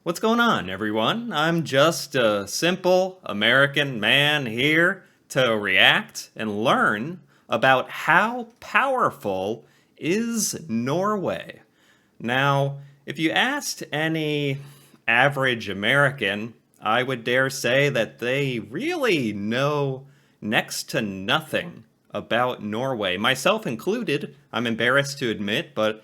What's going on, everyone? I'm just a simple American man here to react and learn about how powerful is Norway. Now, if you asked any average American, I would dare say that they really know next to nothing about Norway, myself included. I'm embarrassed to admit, but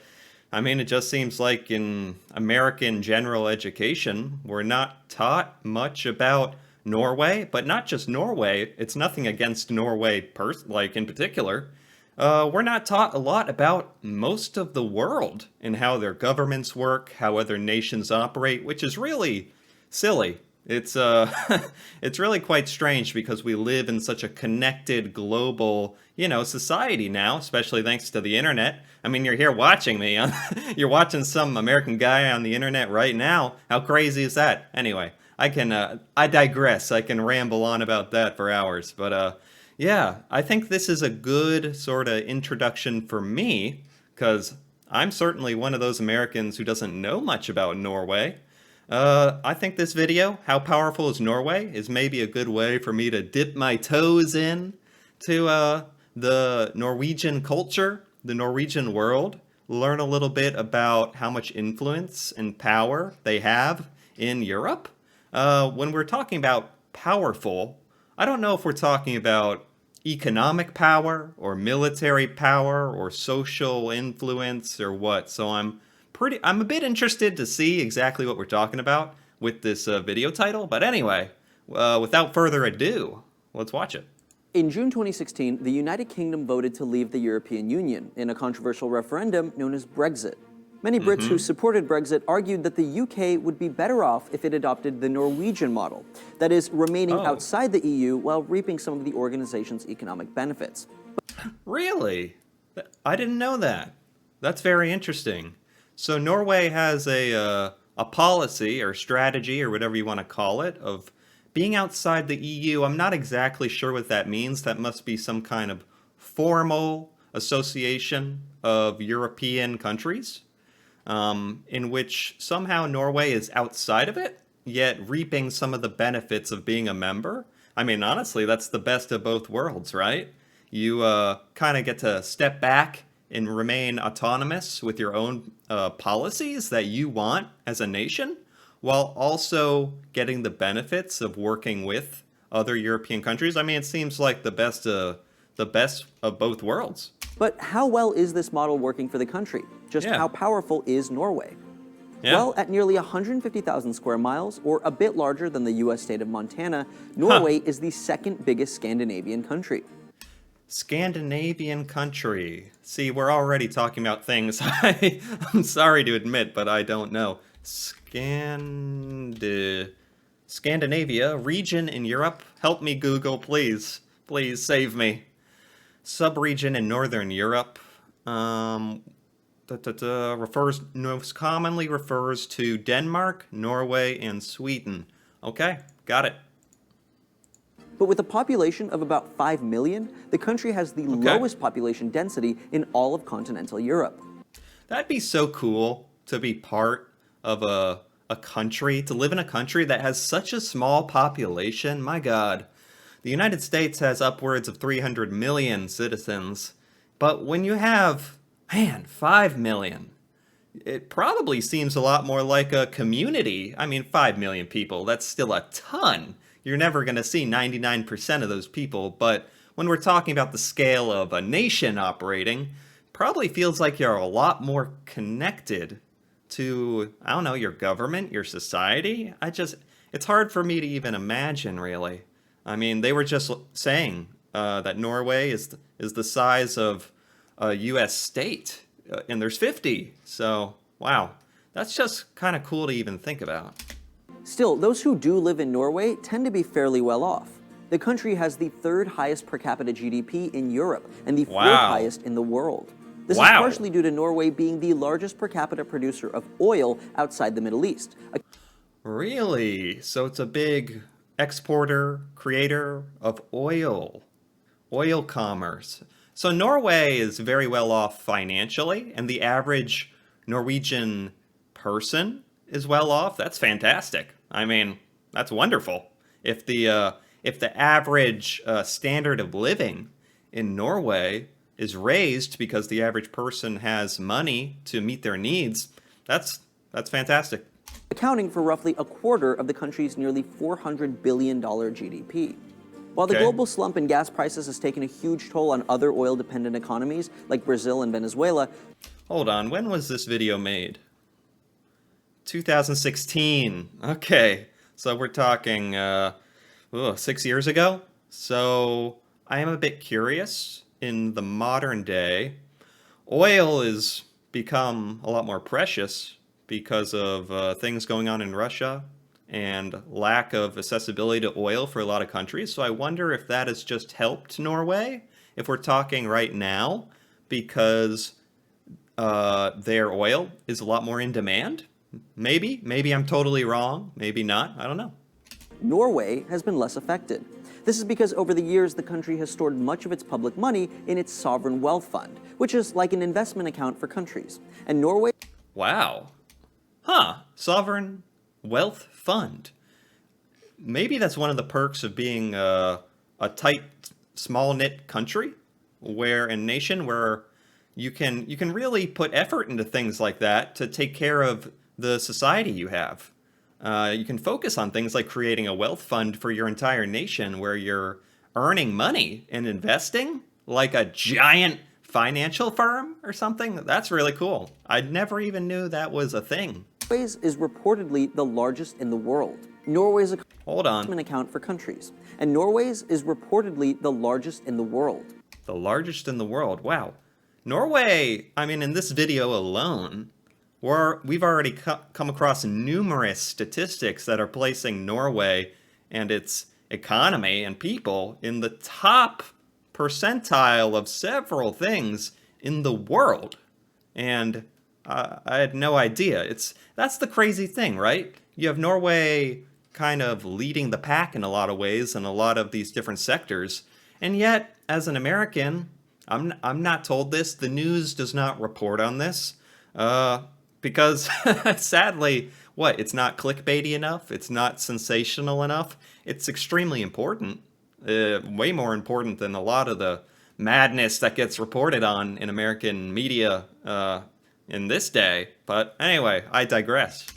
I mean, it just seems like in American general education, we're not taught much about Norway, but not just Norway. It's nothing against Norway, like in particular. We're not taught a lot about most of the world and how their governments work, how other nations operate, which is really silly. It's it's really quite strange because we live in such a connected global, society now, especially thanks to the internet. I mean, you're here watching me. You're watching some American guy on the internet right now. How crazy is that? Anyway, I digress. I can ramble on about that for hours, but yeah, I think this is a good sort of introduction for me because I'm certainly one of those Americans who doesn't know much about Norway. I think this video, How Powerful is Norway, is maybe a good way for me to dip my toes in to the Norwegian culture, the Norwegian world, learn a little bit about how much influence and power they have in Europe. When we're talking about powerful, I don't know if we're talking about economic power or military power or social influence or what. So I'm a bit interested to see exactly what we're talking about with this video title. But anyway, without further ado, let's watch it. In June 2016, the United Kingdom voted to leave the European Union in a controversial referendum known as Brexit. Many Brits who supported Brexit argued that the UK would be better off if it adopted the Norwegian model, that is, remaining outside the EU while reaping some of the organization's economic benefits. Really? I didn't know that. That's very interesting. So Norway has a policy or strategy or whatever you want to call it of being outside the EU. I'm not exactly sure what that means. That must be some kind of formal association of European countries, in which somehow Norway is outside of it, yet reaping some of the benefits of being a member. I mean, honestly, that's the best of both worlds, right? You kind of get to step back and remain autonomous with your own policies that you want as a nation, while also getting the benefits of working with other European countries. I mean, it seems like the best of both worlds. But how well is this model working for the country? Just how powerful is Norway? Yeah. Well, at nearly 150,000 square miles, or a bit larger than the US state of Montana, Norway is the second biggest Scandinavian country. Scandinavian country. See, we're already talking about things I'm sorry to admit, but I don't know. Scandinavia, region in Europe. Help me, Google, please. Please save me. Subregion in Northern Europe. Most commonly refers to Denmark, Norway, and Sweden. Okay, got it. But with a population of about 5 million, the country has the lowest population density in all of continental Europe. That'd be so cool to be part of a country, to live in a country that has such a small population. My God. The United States has upwards of 300 million citizens, but when you have, 5 million, it probably seems a lot more like a community. I mean, 5 million people, that's still a ton. You're never going to see 99% of those people, but when we're talking about the scale of a nation operating, probably feels like you're a lot more connected to, I don't know, your government, your society. It's hard for me to even imagine, really. I mean, they were just saying that Norway is the size of a U.S. state, and there's 50. So, wow, that's just kind of cool to even think about. Still, those who do live in Norway tend to be fairly well off. The country has the third highest per capita GDP in Europe and the fourth highest in the world. This is partially due to Norway being the largest per capita producer of oil outside the Middle East. Really? So it's a big exporter, creator of oil commerce. So Norway is very well off financially, and the average Norwegian person is well off, that's fantastic. I mean, that's wonderful. If the average standard of living in Norway is raised because the average person has money to meet their needs, that's fantastic. accounting for roughly a quarter of the country's nearly $400 billion GDP. While the Okay. global slump in gas prices has taken a huge toll on other oil-dependent economies like Brazil and Venezuela, Hold on, when was this video made? 2016. Okay, so we're talking 6 years ago. So I am a bit curious. In the modern day, oil has become a lot more precious because of things going on in Russia and lack of accessibility to oil for a lot of countries. So I wonder if that has just helped Norway, if we're talking right now, because their oil is a lot more in demand. Maybe I'm totally wrong. Maybe not. I don't know. Norway has been less affected. This is because over the years, the country has stored much of its public money in its sovereign wealth fund, which is like an investment account for countries. And Norway Wow. Huh. Sovereign Wealth Fund. Maybe that's one of the perks of being a tight, small knit country, where a nation where you can really put effort into things like that to take care of the society you have. You can focus on things like creating a wealth fund for your entire nation where you're earning money and investing like a giant financial firm or something. That's really cool. I never even knew that was a thing. is reportedly the largest in the world. Norway's Hold on. investment account for countries. And Norway's is reportedly the largest in the world. The largest in the world. Wow. Norway, I mean, in this video alone, we've already come across numerous statistics that are placing Norway and its economy and people in the top percentile of several things in the world. And I had no idea. That's the crazy thing, right? You have Norway kind of leading the pack in a lot of ways in a lot of these different sectors. And yet, as an American, I'm not told this. The news does not report on this because sadly, it's not clickbaity enough. It's not sensational enough. It's extremely important, way more important than a lot of the madness that gets reported on in American media in this day. But anyway, I digress.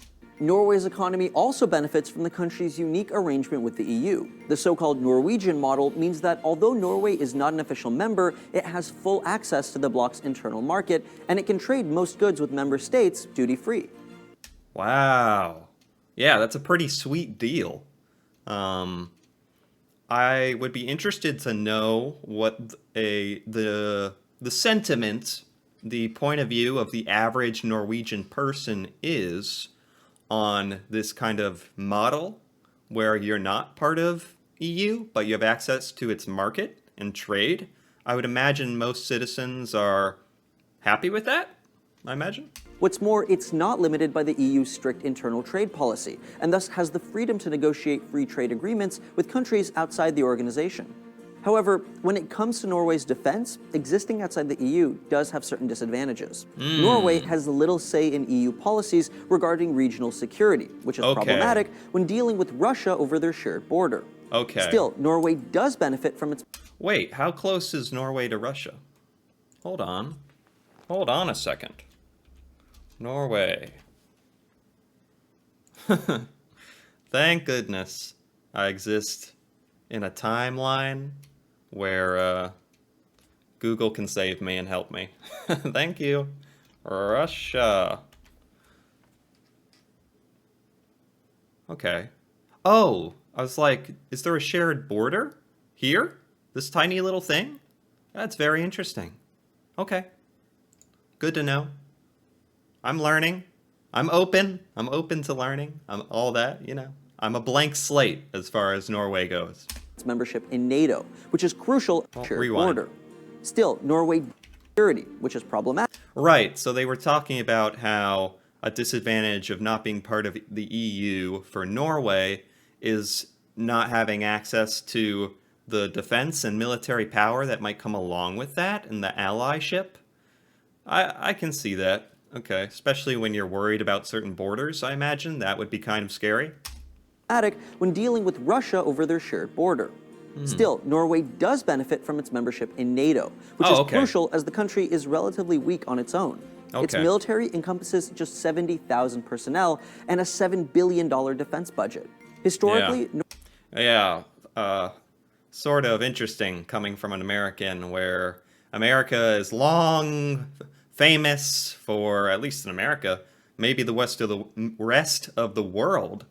Norway's economy also benefits from the country's unique arrangement with the EU. The so-called Norwegian model means that although Norway is not an official member, it has full access to the bloc's internal market, and it can trade most goods with member states duty-free. Wow. Yeah, that's a pretty sweet deal. I would be interested to know what the sentiment, the point of view of the average Norwegian person is on this kind of model where you're not part of EU, but you have access to its market and trade. I would imagine most citizens are happy with that, I imagine. What's more, it's not limited by the EU's strict internal trade policy, and thus has the freedom to negotiate free trade agreements with countries outside the organization. However, when it comes to Norway's defense, existing outside the EU does have certain disadvantages. Norway has little say in EU policies regarding regional security, which is problematic when dealing with Russia over their shared border. Okay. Still, Norway does benefit from its... Wait, how close is Norway to Russia? Hold on. Hold on a second. Norway. Thank goodness I exist in a timeline where Google can save me and help me. Thank you. Russia. Okay. Oh, I was like, is there a shared border here? This tiny little thing? That's very interesting. Okay. Good to know. I'm learning. I'm open. I'm open to learning. I'm all that, you know. I'm a blank slate as far as Norway goes. membership in NATO, which is crucial for shared rewind. border. Still, Norway security, which is problematic. Right, so they were talking about how a disadvantage of not being part of the EU for Norway is not having access to the defense and military power that might come along with that and the allyship. I can see that. Okay. Especially when you're worried about certain borders, I imagine that would be kind of scary. When dealing with Russia over their shared border. Still, Norway does benefit from its membership in NATO, which Oh, is okay. crucial as the country is relatively weak on its own. Its Okay. military encompasses just 70,000 personnel and a $7 billion defense budget. Yeah. Historically, Yeah. Sort of interesting coming from an American where America is long famous for, at least in America, maybe the rest of the world,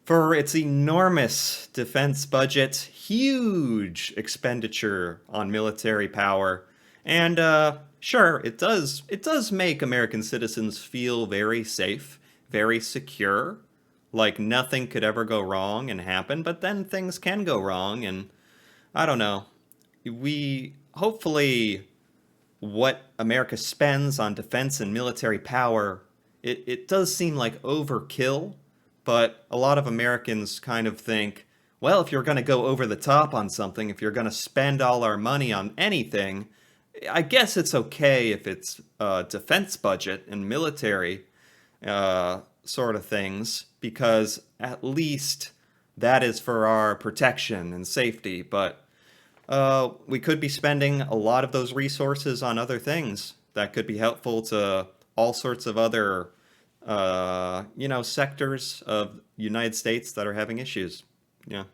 for its enormous defense budget, huge expenditure on military power, and sure, it does make American citizens feel very safe, very secure, like nothing could ever go wrong and happen, but then things can go wrong, and I don't know. We hopefully what America spends on defense and military power, it does seem like overkill, but a lot of Americans kind of think, well, if you're going to go over the top on something, if you're going to spend all our money on anything, I guess it's okay if it's defense budget and military sort of things, because at least that is for our protection and safety. But we could be spending a lot of those resources on other things that could be helpful to all sorts of other, sectors of United States that are having issues. Yeah,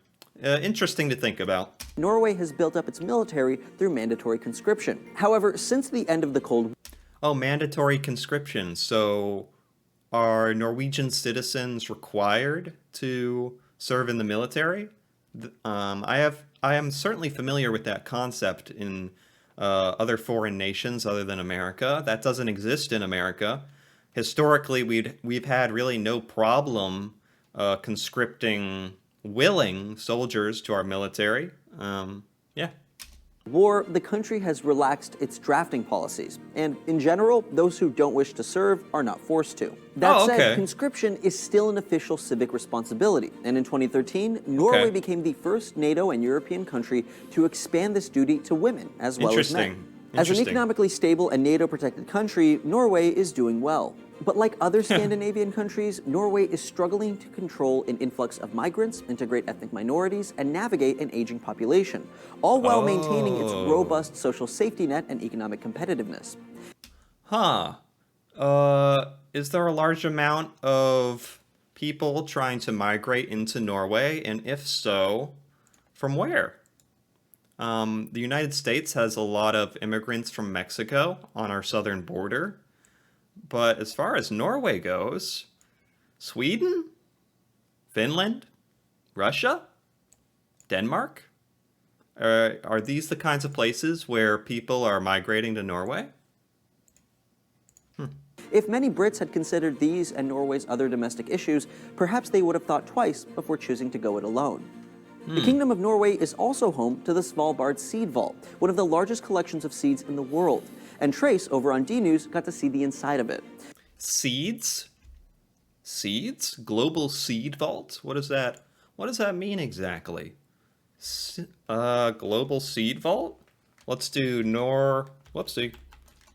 interesting to think about. Norway has built up its military through mandatory conscription. However, since the end of the Cold Oh, mandatory conscription. So, are Norwegian citizens required to serve in the military? I am certainly familiar with that concept in other foreign nations other than America. That doesn't exist in America. Historically, we've had really no problem conscripting willing soldiers to our military. Yeah. War, the country has relaxed its drafting policies, and in general, those who don't wish to serve are not forced to. That Oh, said, okay. conscription is still an official civic responsibility, and in 2013, Norway Okay. became the first NATO and European country to expand this duty to women as well as men. Interesting. As an Interesting. economically stable and NATO-protected country, Norway is doing well. But like other Scandinavian countries, Norway is struggling to control an influx of migrants, integrate ethnic minorities, and navigate an aging population, all while maintaining its Oh. robust social safety net and economic competitiveness. Huh. Is there a large amount of people trying to migrate into Norway? And if so, from where? The United States has a lot of immigrants from Mexico on our southern border. But as far as Norway goes, Sweden, Finland, Russia, Denmark, are these the kinds of places where people are migrating to Norway? If many Brits had considered these and Norway's other domestic issues, perhaps they would have thought twice before choosing to go it alone. The Kingdom of Norway is also home to the Svalbard Seed Vault, one of the largest collections of seeds in the world. And Trace, over on D News, got to see the inside of it. Seeds? Seeds? Global Seed Vault? What does that? What does that mean exactly? Global Seed Vault? Let's do Whoopsie.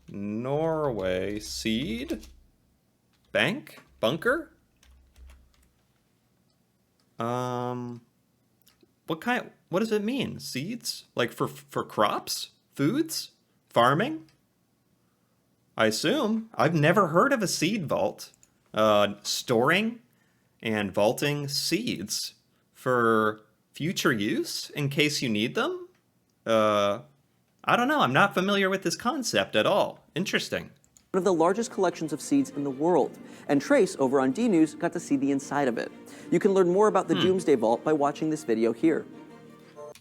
Norway Seed Bank? Bunker? What does it mean? Seeds? Like for crops? Foods? Farming? I assume. I've never heard of a seed vault. Storing and vaulting seeds for future use in case you need them? I don't know. I'm not familiar with this concept at all. Interesting. One of the largest collections of seeds in the world. And Trace, over on D News, got to see the inside of it. You can learn more about the Doomsday Vault by watching this video here.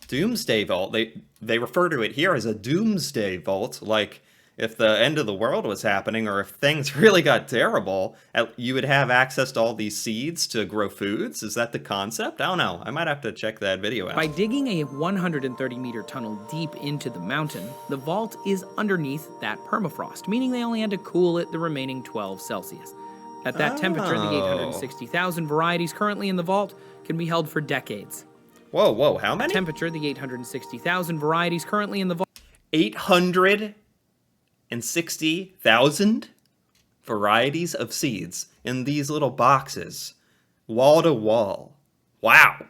Doomsday Vault. They refer to it here as a Doomsday Vault, like if the end of the world was happening or if things really got terrible, you would have access to all these seeds to grow foods. Is that the concept? I don't know. I might have to check that video out. By digging a 130-meter tunnel deep into the mountain, the vault is underneath that permafrost, meaning they only had to cool it the remaining 12 Celsius. At that temperature, the 860,000 varieties currently in the vault can be held for decades. Whoa, how many? Temperature, the 860,000 varieties currently in the vault. 860,000 varieties of seeds in these little boxes, wall to wall. Wow.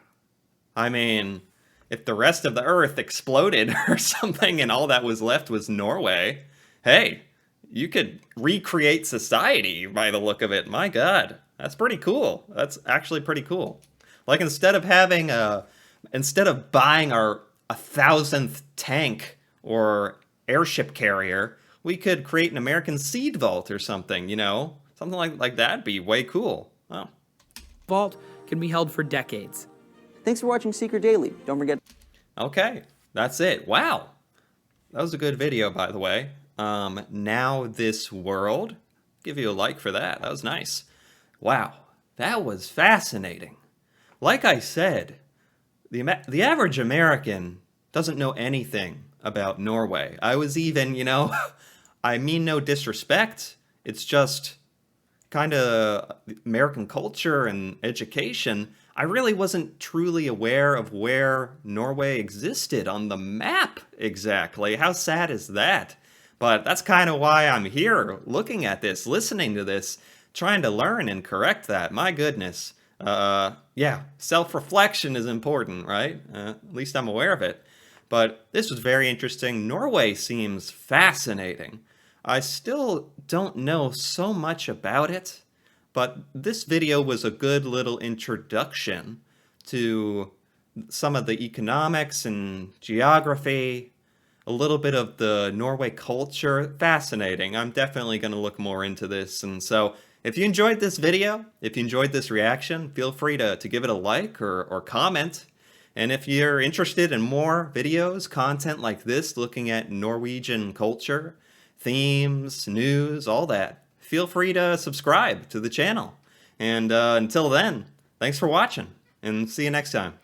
I mean, if the rest of the Earth exploded or something and all that was left was Norway, hey, you could recreate society by the look of it. My God, that's pretty cool. That's actually pretty cool. Like instead of buying our 1,000th tank or airship carrier, we could create an American seed vault or something, you know? Something like that'd be way cool. Oh. Vault can be held for decades. Thanks for watching Seeker Daily. Don't forget. Okay, that's it. Wow. That was a good video, by the way. Now This World. Give you a like for that. That was nice. Wow, that was fascinating. Like I said, the average American doesn't know anything about Norway. I was even, you know, I mean no disrespect. It's just kind of American culture and education. I really wasn't truly aware of where Norway existed on the map exactly. How sad is that? But that's kind of why I'm here, looking at this, listening to this, trying to learn and correct that. My goodness. Yeah, self-reflection is important, right? At least I'm aware of it. But this was very interesting. Norway seems fascinating. I still don't know so much about it, but this video was a good little introduction to some of the economics and geography, a little bit of the Norway culture. Fascinating. I'm definitely going to look more into this. And so if you enjoyed this video, if you enjoyed this reaction, feel free to give it a like or comment. And if you're interested in more videos, content like this, looking at Norwegian culture, themes, news, all that, feel free to subscribe to the channel. And until then, thanks for watching, and see you next time.